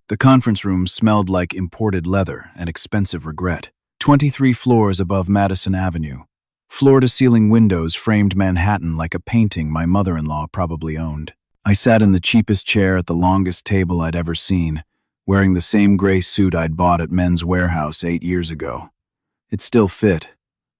The conference room smelled like imported leather and expensive regret. 23 floors above Madison Avenue. Floor-to-ceiling windows framed Manhattan like a painting my mother-in-law probably owned. I sat in the cheapest chair at the longest table I'd ever seen, wearing the same gray suit I'd bought at Men's Warehouse 8 years ago. It still fit.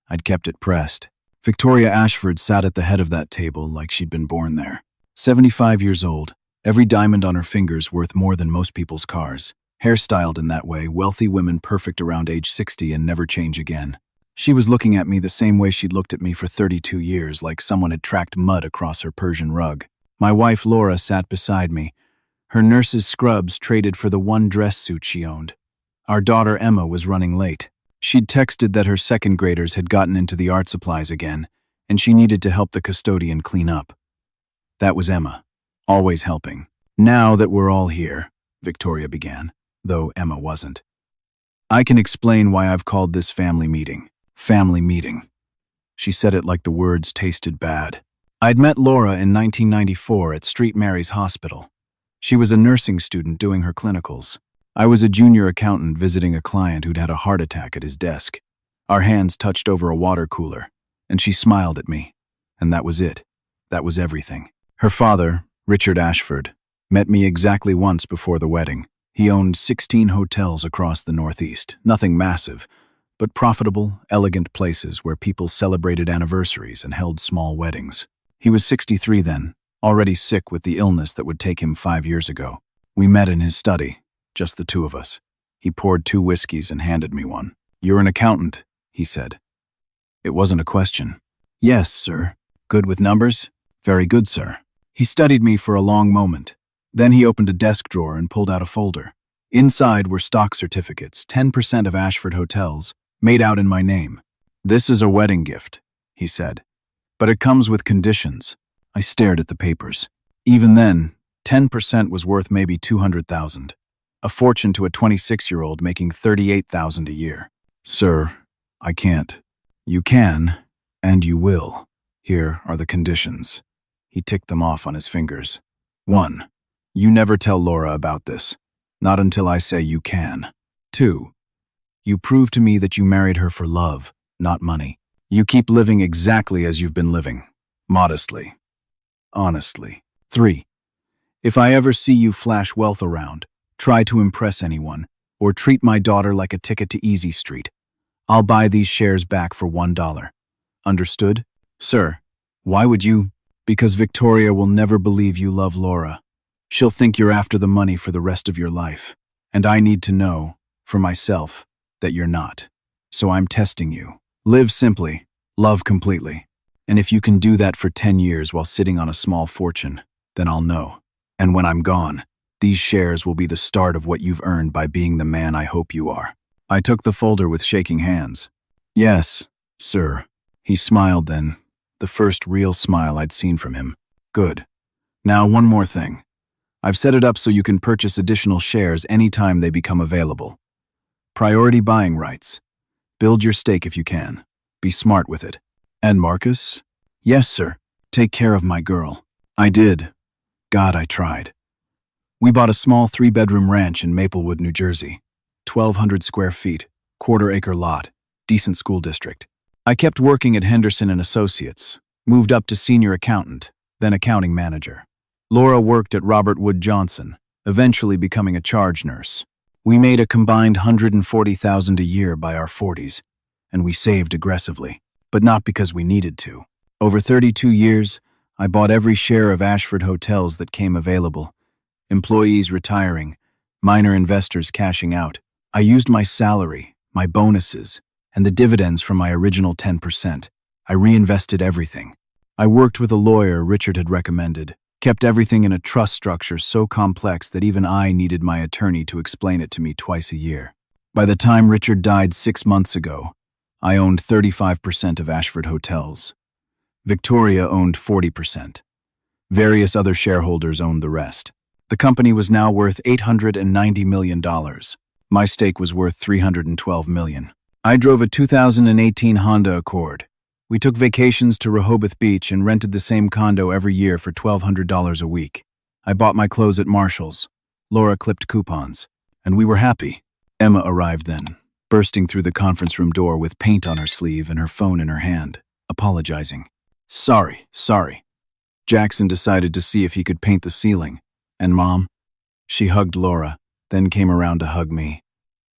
I'd kept it pressed. Victoria Ashford sat at the head of that table like she'd been born there. 75 years old, every diamond on her fingers worth more than most people's cars. Hairstyled in that way, wealthy women perfect around age 60 and never change again. She was looking at me the same way she'd looked at me for 32 years, like someone had tracked mud across her Persian rug. My wife Laura sat beside me. Her nurse's scrubs traded for the one dress suit she owned. Our daughter Emma was running late. She'd texted that her second graders had gotten into the art supplies again, and she needed to help the custodian clean up. That was Emma, always helping. Now that we're all here, Victoria began, though Emma wasn't. I can explain why I've called this family meeting. Family meeting. She said it like the words tasted bad. I'd met Laura in 1994 at St. Mary's Hospital. She was a nursing student doing her clinicals. I was a junior accountant visiting a client who'd had a heart attack at his desk. Our hands touched over a water cooler, and she smiled at me. And that was it. That was everything. Her father, Richard Ashford, met me exactly once before the wedding. He owned 16 hotels across the Northeast, nothing massive, but profitable, elegant places where people celebrated anniversaries and held small weddings. He was 63 then, already sick with the illness that would take him 5 years ago. We met in his study, just the two of us. He poured 2 whiskeys and handed me one. "You're an accountant," he said. It wasn't a question. "Yes, sir." "Good with numbers?" "Very good, sir." He studied me for a long moment. Then he opened a desk drawer and pulled out a folder. Inside were stock certificates, 10% of Ashford Hotels, made out in my name. "This is a wedding gift," he said. "But it comes with conditions." I stared at the papers. Even then, 10% was worth maybe $200,000. A fortune to a 26-year-old making $38,000 a year. "Sir, I can't." "You can, and you will. Here are the conditions." He ticked them off on his fingers. 1. You never tell Laura about this. Not until I say you can. 2. You prove to me that you married her for love, not money. You keep living exactly as you've been living. Modestly. Honestly. 3. If I ever see you flash wealth around, try to impress anyone, or treat my daughter like a ticket to Easy Street, I'll buy these shares back for $1. Understood? "Sir, why would you?" "Because Victoria will never believe you love Laura. She'll think you're after the money for the rest of your life. And I need to know, for myself, that you're not. So I'm testing you. Live simply, love completely. And if you can do that for 10 years while sitting on a small fortune, then I'll know. And when I'm gone, these shares will be the start of what you've earned by being the man I hope you are." I took the folder with shaking hands. "Yes, sir." He smiled then, the first real smile I'd seen from him. "Good. Now one more thing. I've set it up so you can purchase additional shares anytime they become available. Priority buying rights. Build your stake if you can. Be smart with it. And Marcus?" "Yes, sir. Take care of my girl." I did. God, I tried. We bought a small 3-bedroom ranch in Maplewood, New Jersey. 1,200 square feet, quarter-acre lot, decent school district. I kept working at Henderson & Associates, moved up to senior accountant, then accounting manager. Laura worked at Robert Wood Johnson, eventually becoming a charge nurse. We made a combined $140,000 a year by our 40s, and we saved aggressively, but not because we needed to. Over 32 years, I bought every share of Ashford Hotels that came available. Employees retiring, minor investors cashing out. I used my salary, my bonuses, and the dividends from my original 10%. I reinvested everything. I worked with a lawyer Richard had recommended, kept everything in a trust structure so complex that even I needed my attorney to explain it to me twice a year. By the time Richard died 6 months ago, I owned 35% of Ashford Hotels. Victoria owned 40%. Various other shareholders owned the rest. The company was now worth $890 million. My stake was worth $312 million. I drove a 2018 Honda Accord. We took vacations to Rehoboth Beach and rented the same condo every year for $1,200 a week. I bought my clothes at Marshall's. Laura clipped coupons. And we were happy. Emma arrived then, bursting through the conference room door with paint on her sleeve and her phone in her hand, apologizing. Sorry. Jackson decided to see if he could paint the ceiling. And Mom? She hugged Laura, then came around to hug me.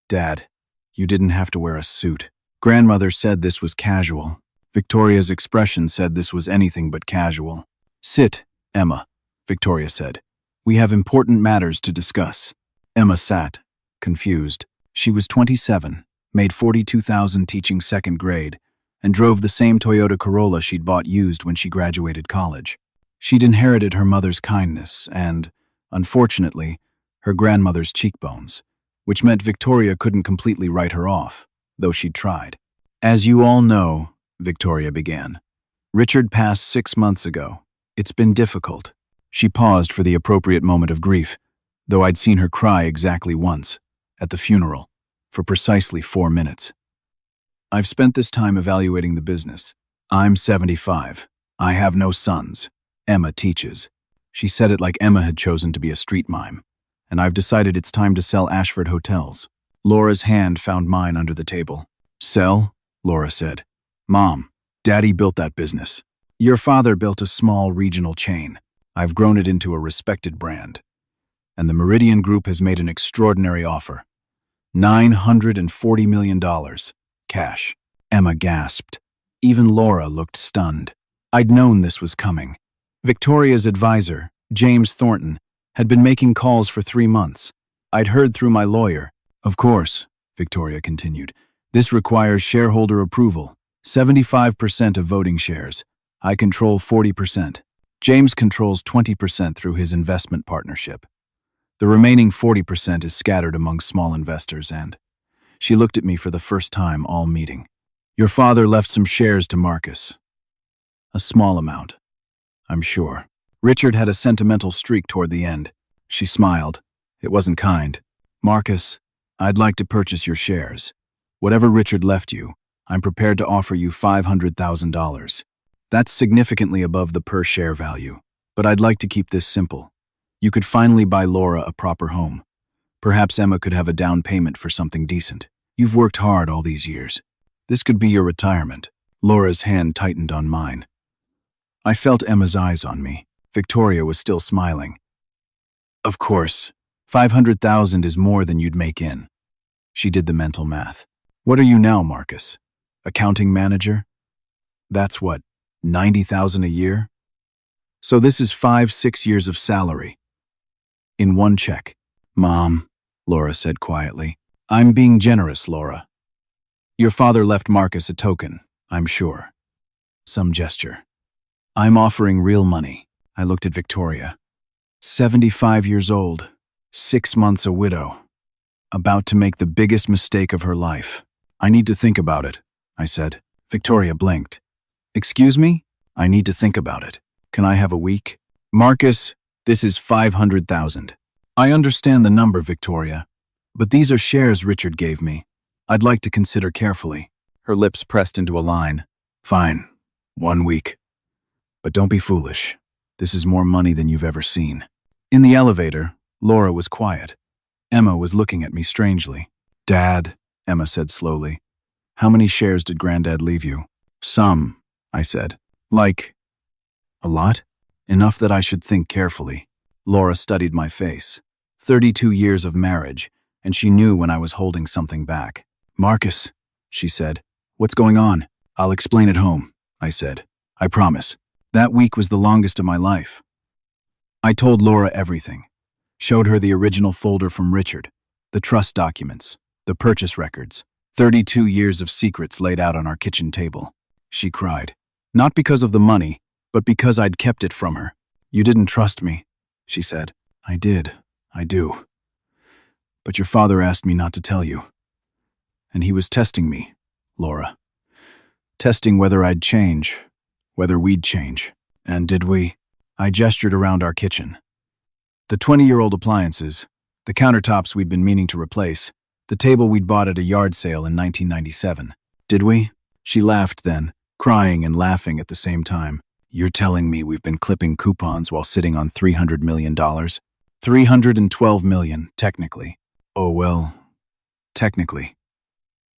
Dad, you didn't have to wear a suit. Grandmother said this was casual. Victoria's expression said this was anything but casual. Sit, Emma, Victoria said. We have important matters to discuss. Emma sat, confused. She was 27, made $42,000 teaching second grade, and drove the same Toyota Corolla she'd bought used when she graduated college. She'd inherited her mother's kindness and, unfortunately, her grandmother's cheekbones, which meant Victoria couldn't completely write her off, though she'd tried. As you all know, Victoria began, Richard passed 6 months ago. It's been difficult. She paused for the appropriate moment of grief, though I'd seen her cry exactly once, at the funeral, for precisely 4 minutes. I've spent this time evaluating the business. I'm 75. I have no sons. Emma teaches. She said it like Emma had chosen to be a street mime. And I've decided it's time to sell Ashford Hotels. Laura's hand found mine under the table. Sell? Laura said. Mom, Daddy built that business. Your father built a small regional chain. I've grown it into a respected brand. And the Meridian Group has made an extraordinary offer. $940 million. Cash. Emma gasped. Even Laura looked stunned. I'd known this was coming. Victoria's advisor, James Thornton, had been making calls for 3 months. I'd heard through my lawyer. Of course, Victoria continued, this requires shareholder approval. 75% of voting shares. I control 40%. James controls 20% through his investment partnership. The remaining 40% is scattered among small investors and... She looked at me for the first time all meeting. Your father left some shares to Marcus. A small amount, I'm sure. Richard had a sentimental streak toward the end. She smiled. It wasn't kind. Marcus, I'd like to purchase your shares. Whatever Richard left you, I'm prepared to offer you $500,000. That's significantly above the per-share value. But I'd like to keep this simple. You could finally buy Laura a proper home. Perhaps Emma could have a down payment for something decent. You've worked hard all these years. This could be your retirement. Laura's hand tightened on mine. I felt Emma's eyes on me. Victoria was still smiling. Of course, $500,000 is more than you'd make in. She did the mental math. What are you now, Marcus? Accounting manager? That's what, $90,000 a year? So this is 5-6 years of salary. In one check. Mom, Laura said quietly. I'm being generous, Laura. Your father left Marcus a token, I'm sure. Some gesture. I'm offering real money. I looked at Victoria. 75 years old, 6 months a widow. About to make the biggest mistake of her life. I need to think about it, I said. Victoria blinked. Excuse me? I need to think about it. Can I have a week? Marcus, this is $500,000. I understand the number, Victoria, but these are shares Richard gave me. I'd like to consider carefully. Her lips pressed into a line. Fine, 1 week. But don't be foolish. This is more money than you've ever seen. In the elevator, Laura was quiet. Emma was looking at me strangely. Dad, Emma said slowly, how many shares did Granddad leave you? Some, I said. Like, a lot? Enough that I should think carefully. Laura studied my face. 32 years of marriage, and she knew when I was holding something back. Marcus, she said, what's going on? I'll explain at home, I said. I promise. That week was the longest of my life. I told Laura everything. Showed her the original folder from Richard, the trust documents, the purchase records, 32 years of secrets laid out on our kitchen table. She cried. Not because of the money, but because I'd kept it from her. You didn't trust me, she said. I did. I do. But your father asked me not to tell you. And he was testing me, Laura. Testing whether I'd change, whether we'd change. And did we? I gestured around our kitchen. The 20-year-old appliances, the countertops we'd been meaning to replace, the table we'd bought at a yard sale in 1997. Did we? She laughed then, crying and laughing at the same time. You're telling me we've been clipping coupons while sitting on $300 million? $312 million, technically. Oh, well, technically.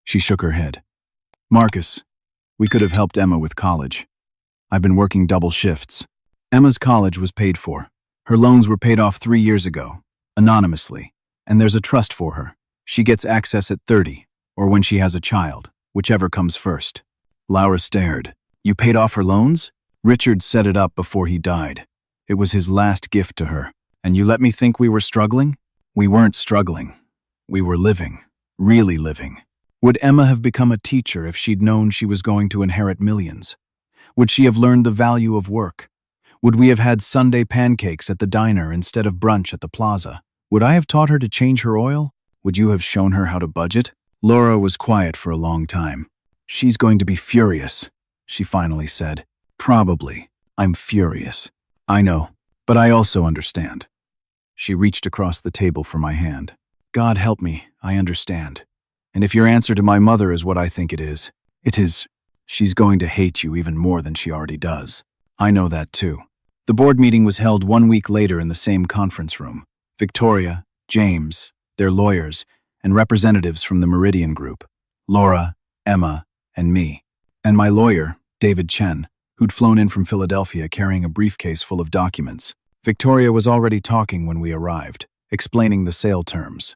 She shook her head. Marcus, we could have helped Emma with college. I've been working double shifts. Emma's college was paid for. Her loans were paid off 3 years ago, anonymously, and there's a trust for her. She gets access at 30, or when she has a child, whichever comes first. Laura stared. You paid off her loans? Richard set it up before he died. It was his last gift to her. And you let me think we were struggling? We weren't struggling. We were living. Really living. Would Emma have become a teacher if she'd known she was going to inherit millions? Would she have learned the value of work? Would we have had Sunday pancakes at the diner instead of brunch at the plaza? Would I have taught her to change her oil? Would you have shown her how to budget? Laura was quiet for a long time. She's going to be furious, she finally said. Probably. I'm furious. I know, but I also understand. She reached across the table for my hand. God help me, I understand. And if your answer to my mother is what I think it is, she's going to hate you even more than she already does. I know that too. The board meeting was held 1 week later in the same conference room. Victoria, James, their lawyers, and representatives from the Meridian Group. Laura, Emma, and me. And my lawyer, David Chen, who'd flown in from Philadelphia carrying a briefcase full of documents. Victoria was already talking when we arrived, explaining the sale terms.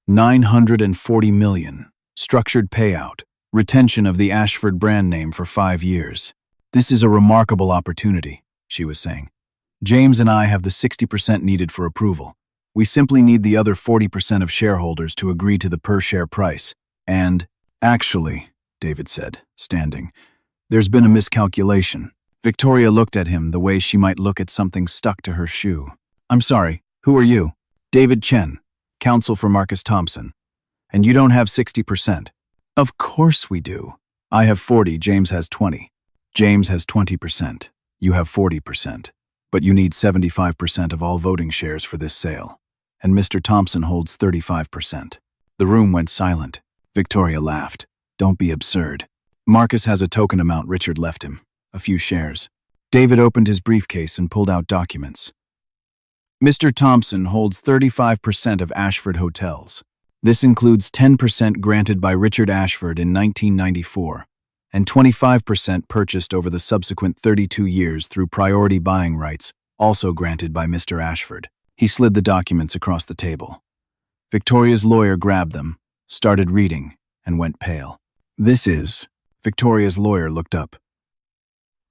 940 million, structured payout, retention of the Ashford brand name for 5 years. This is a remarkable opportunity, she was saying. James and I have the 60% needed for approval. We simply need the other 40% of shareholders to agree to the per-share price. And, actually, David said, standing, there's been a miscalculation. Victoria looked at him the way she might look at something stuck to her shoe. I'm sorry, who are you? David Chen, counsel for Marcus Thompson. And you don't have 60%. Of course we do. I have 40, James has 20. James has 20%. You have 40%. But you need 75% of all voting shares for this sale. And Mr. Thompson holds 35%. The room went silent. Victoria laughed. Don't be absurd. Marcus has a token amount Richard left him. A few shares. David opened his briefcase and pulled out documents. Mr. Thompson holds 35% of Ashford Hotels. This includes 10% granted by Richard Ashford in 1994 and 25% purchased over the subsequent 32 years through priority buying rights, also granted by Mr. Ashford. He slid the documents across the table. Victoria's lawyer grabbed them, started reading, and went pale. Victoria's lawyer looked up.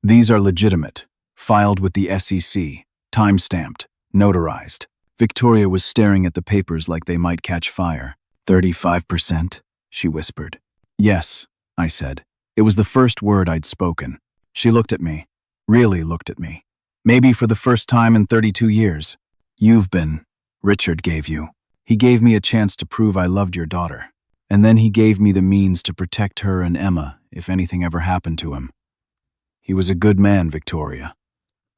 These are legitimate, filed with the SEC, time-stamped, notarized. Victoria was staring at the papers like they might catch fire. 35%, she whispered. Yes, I said. It was the first word I'd spoken. She looked at me, really looked at me. Maybe for the first time in 32 years. Richard gave you. He gave me a chance to prove I loved your daughter. And then he gave me the means to protect her and Emma if anything ever happened to him. He was a good man, Victoria.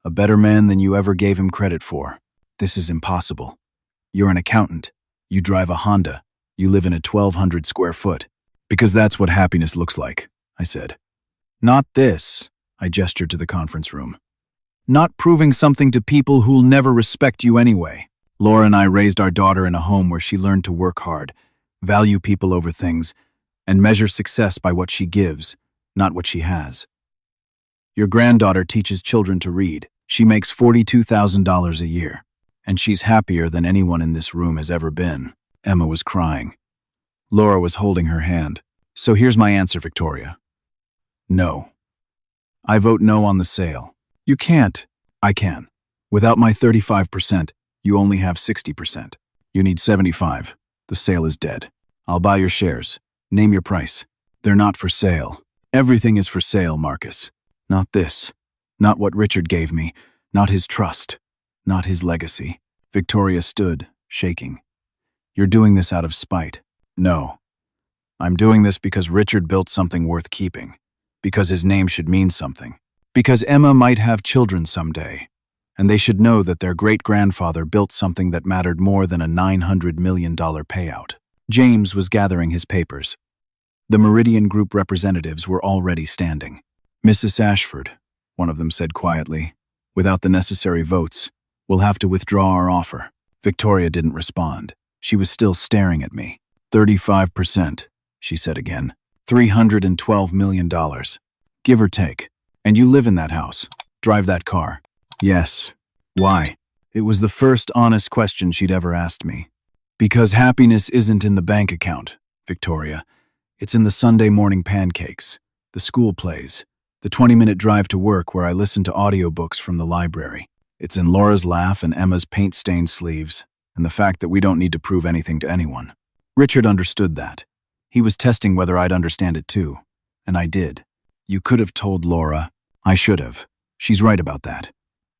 A better man than you ever gave him credit for. This is impossible. You're an accountant. You drive a Honda. You live in a 1,200 square foot. Because that's what happiness looks like, I said. Not this, I gestured to the conference room. Not proving something to people who'll never respect you anyway. Laura and I raised our daughter in a home where she learned to work hard, value people over things, and measure success by what she gives, not what she has. Your granddaughter teaches children to read. She makes $42,000 a year, and she's happier than anyone in this room has ever been. Emma was crying. Laura was holding her hand. So here's my answer, Victoria. No. I vote no on the sale. You can't. I can. Without my 35%, you only have 60%. You need 75. The sale is dead. I'll buy your shares. Name your price. They're not for sale. Everything is for sale, Marcus. Not this. Not what Richard gave me. Not his trust. Not his legacy. Victoria stood, shaking. You're doing this out of spite. No. I'm doing this because Richard built something worth keeping. Because his name should mean something. Because Emma might have children someday. And they should know that their great-grandfather built something that mattered more than a $900 million payout. James was gathering his papers. The Meridian Group representatives were already standing. Mrs. Ashford, one of them said quietly, without the necessary votes, we'll have to withdraw our offer. Victoria didn't respond. She was still staring at me. 35%, she said again. $312 million. Give or take. And you live in that house. Drive that car. Yes. Why? It was the first honest question she'd ever asked me. Because happiness isn't in the bank account, Victoria. It's in the Sunday morning pancakes, the school plays, the 20-minute drive to work where I listen to audiobooks from the library. It's in Laura's laugh and Emma's paint-stained sleeves, and the fact that we don't need to prove anything to anyone. Richard understood that. He was testing whether I'd understand it too, and I did. You could have told Laura. I should have. She's right about that.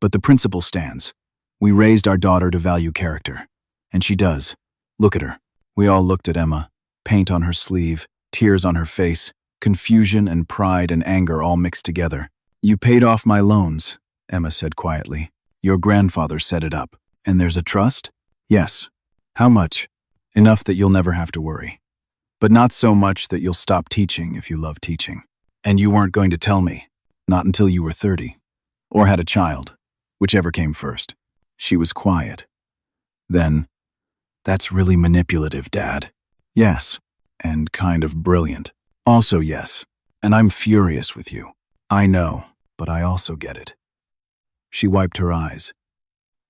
But the principle stands. We raised our daughter to value character. And she does. Look at her. We all looked at Emma. Paint on her sleeve, tears on her face, confusion and pride and anger all mixed together. You paid off my loans, Emma said quietly. Your grandfather set it up. And there's a trust? Yes. How much? Enough that you'll never have to worry. But not so much that you'll stop teaching if you love teaching. And you weren't going to tell me. Not until you were 30. Or had a child. Whichever came first. She was quiet. Then, that's really manipulative, Dad. Yes. And kind of brilliant. Also yes. And I'm furious with you. I know, but I also get it. She wiped her eyes.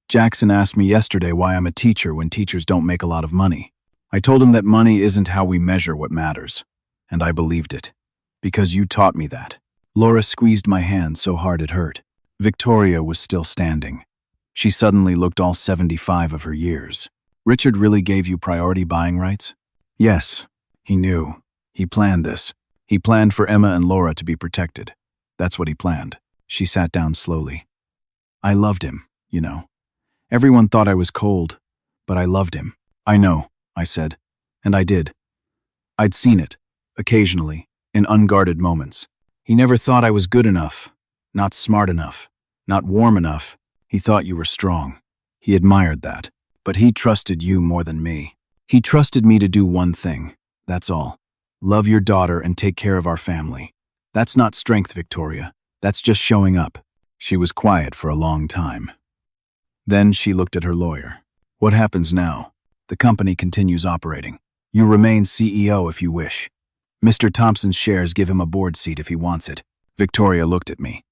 Jackson asked me yesterday why I'm a teacher when teachers don't make a lot of money. I told him that money isn't how we measure what matters. And I believed it. Because you taught me that. Laura squeezed my hand so hard it hurt. Victoria was still standing. She suddenly looked all 75 of her years. Richard really gave you priority buying rights? Yes. He knew. He planned this. He planned for Emma and Laura to be protected. That's what he planned. She sat down slowly. I loved him, you know. Everyone thought I was cold, but I loved him. I know, I said. And I did. I'd seen it, occasionally, in unguarded moments. He never thought I was good enough, not smart enough, not warm enough. He thought you were strong. He admired that. But he trusted you more than me. He trusted me to do one thing. That's all. Love your daughter and take care of our family. That's not strength, Victoria. That's just showing up. She was quiet for a long time. Then she looked at her lawyer. What happens now? The company continues operating. You remain CEO if you wish. Mr. Thompson's shares give him a board seat if he wants it. Victoria looked at me.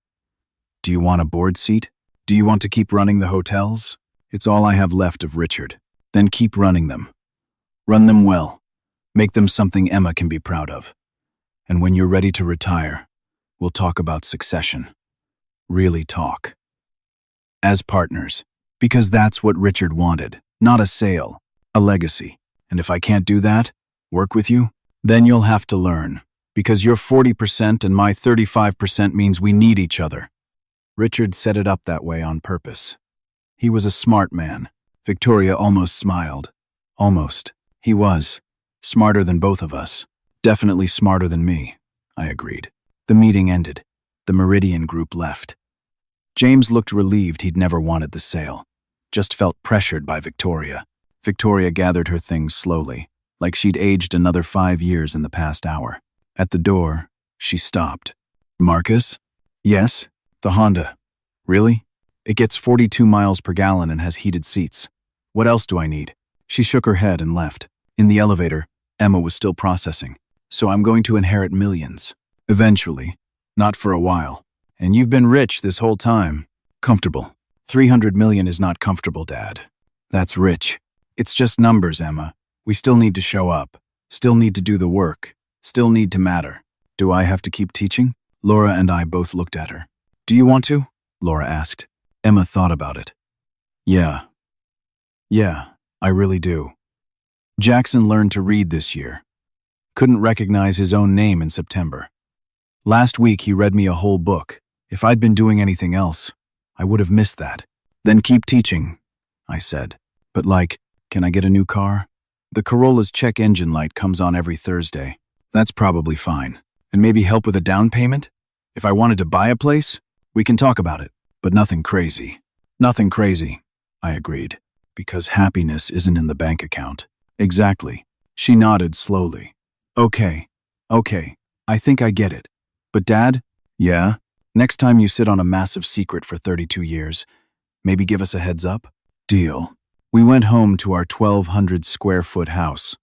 Do you want a board seat? Do you want to keep running the hotels? It's all I have left of Richard. Then keep running them. Run them well. Make them something Emma can be proud of. And when you're ready to retire, we'll talk about succession. Really talk. As partners. Because that's what Richard wanted. Not a sale. A legacy. And if I can't do that, work with you, then you'll have to learn. Because your 40% and my 35% means we need each other. Richard set it up that way on purpose. He was a smart man. Victoria almost smiled. Almost. He was. Smarter than both of us. Definitely smarter than me, I agreed. The meeting ended. The Meridian group left. James looked relieved he'd never wanted the sale. Just felt pressured by Victoria. Victoria gathered her things slowly, like she'd aged another 5 years in the past hour. At the door, she stopped. Marcus? Yes? The Honda. Really? It gets 42 miles per gallon and has heated seats. What else do I need? She shook her head and left. In the elevator, Emma was still processing. So I'm going to inherit millions. Eventually. Not for a while. And you've been rich this whole time. Comfortable. 300 million is not comfortable, Dad. That's rich. It's just numbers, Emma. We still need to show up. Still need to do the work. Still need to matter. Do I have to keep teaching? Laura and I both looked at her. Do you want to? Laura asked. Emma thought about it. Yeah, I really do. Jackson learned to read this year. Couldn't recognize his own name in September. Last week he read me a whole book. If I'd been doing anything else, I would have missed that. Then keep teaching, I said. But can I get a new car? The Corolla's check engine light comes on every Thursday. That's probably fine. And maybe help with a down payment? If I wanted to buy a place, we can talk about it. But nothing crazy. Nothing crazy, I agreed. Because happiness isn't in the bank account. Exactly. She nodded slowly. Okay, I think I get it. But Dad? Yeah? Next time you sit on a massive secret for 32 years, maybe give us a heads up? Deal. We went home to our 1,200-square-foot house.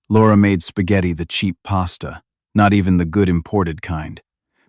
Laura made spaghetti, the cheap pasta, not even the good imported kind,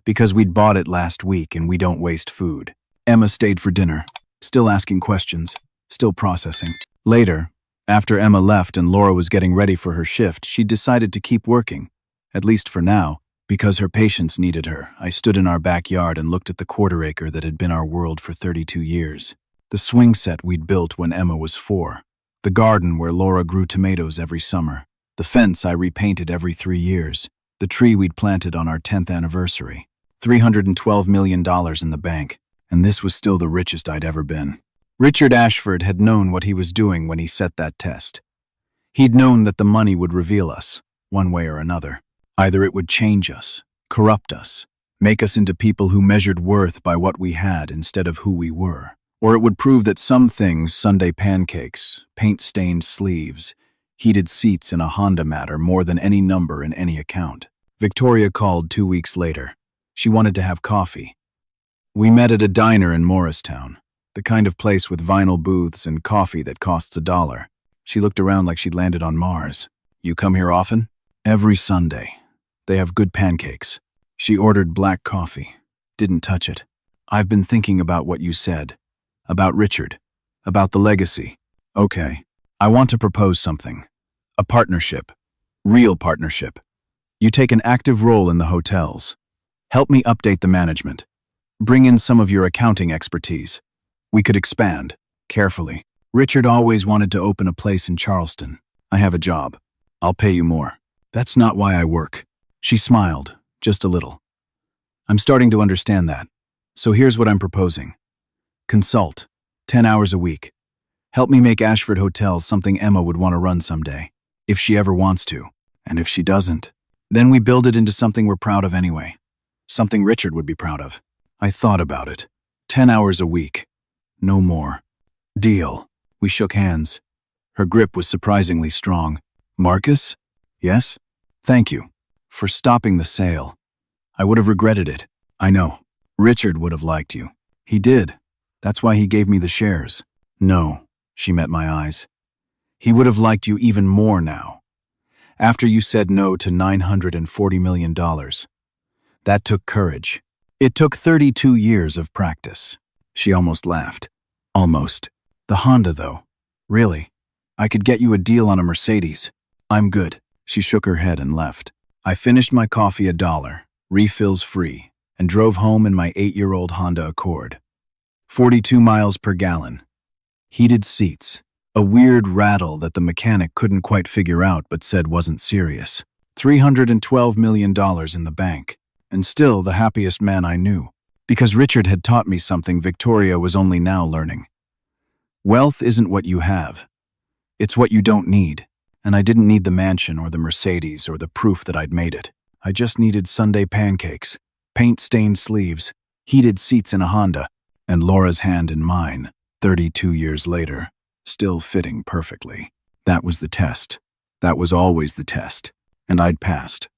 because we'd bought it last week and we don't waste food. Emma stayed for dinner, still asking questions, still processing. Later, after Emma left and Laura was getting ready for her shift, she decided to keep working, at least for now, because her patients needed her. I stood in our backyard and looked at the quarter-acre that had been our world for 32 years. The swing set we'd built when Emma was 4. The garden where Laura grew tomatoes every summer. The fence I repainted every 3 years. The tree we'd planted on our 10th anniversary. $312 million in the bank, and this was still the richest I'd ever been. Richard Ashford had known what he was doing when he set that test. He'd known that the money would reveal us, one way or another. Either it would change us, corrupt us, make us into people who measured worth by what we had instead of who we were. Or it would prove that some things, Sunday pancakes, paint-stained sleeves, heated seats in a Honda, matter more than any number in any account. Victoria called 2 weeks later. She wanted to have coffee. We met at a diner in Morristown, the kind of place with vinyl booths and coffee that costs $1. She looked around like she'd landed on Mars. You come here often? Every Sunday. They have good pancakes. She ordered black coffee. Didn't touch it. I've been thinking about what you said. About Richard. About the legacy. Okay. I want to propose something. A partnership. Real partnership. You take an active role in the hotels. Help me update the management. Bring in some of your accounting expertise. We could expand, carefully. Richard always wanted to open a place in Charleston. I have a job. I'll pay you more. That's not why I work. She smiled, just a little. I'm starting to understand that. So here's what I'm proposing. Consult, 10 hours a week. Help me make Ashford Hotels something Emma would want to run someday, if she ever wants to. And if she doesn't, then we build it into something we're proud of anyway. Something Richard would be proud of. I thought about it. 10 hours a week. No more. Deal. We shook hands. Her grip was surprisingly strong. Marcus? Yes? Thank you. For stopping the sale. I would have regretted it. I know. Richard would have liked you. He did. That's why he gave me the shares. No. She met my eyes. He would have liked you even more now. After you said no to $940 million. That took courage. It took 32 years of practice. She almost laughed. Almost. The Honda, though. Really? I could get you a deal on a Mercedes. I'm good. She shook her head and left. I finished my coffee $1, refills free, and drove home in my 8-year-old Honda Accord. 42 miles per gallon. Heated seats. A weird rattle that the mechanic couldn't quite figure out but said wasn't serious. $312 million in the bank. And still the happiest man I knew. Because Richard had taught me something Victoria was only now learning. Wealth isn't what you have. It's what you don't need. And I didn't need the mansion or the Mercedes or the proof that I'd made it. I just needed Sunday pancakes, paint-stained sleeves, heated seats in a Honda, and Laura's hand in mine, 32 years later, still fitting perfectly. That was the test. That was always the test. And I'd passed.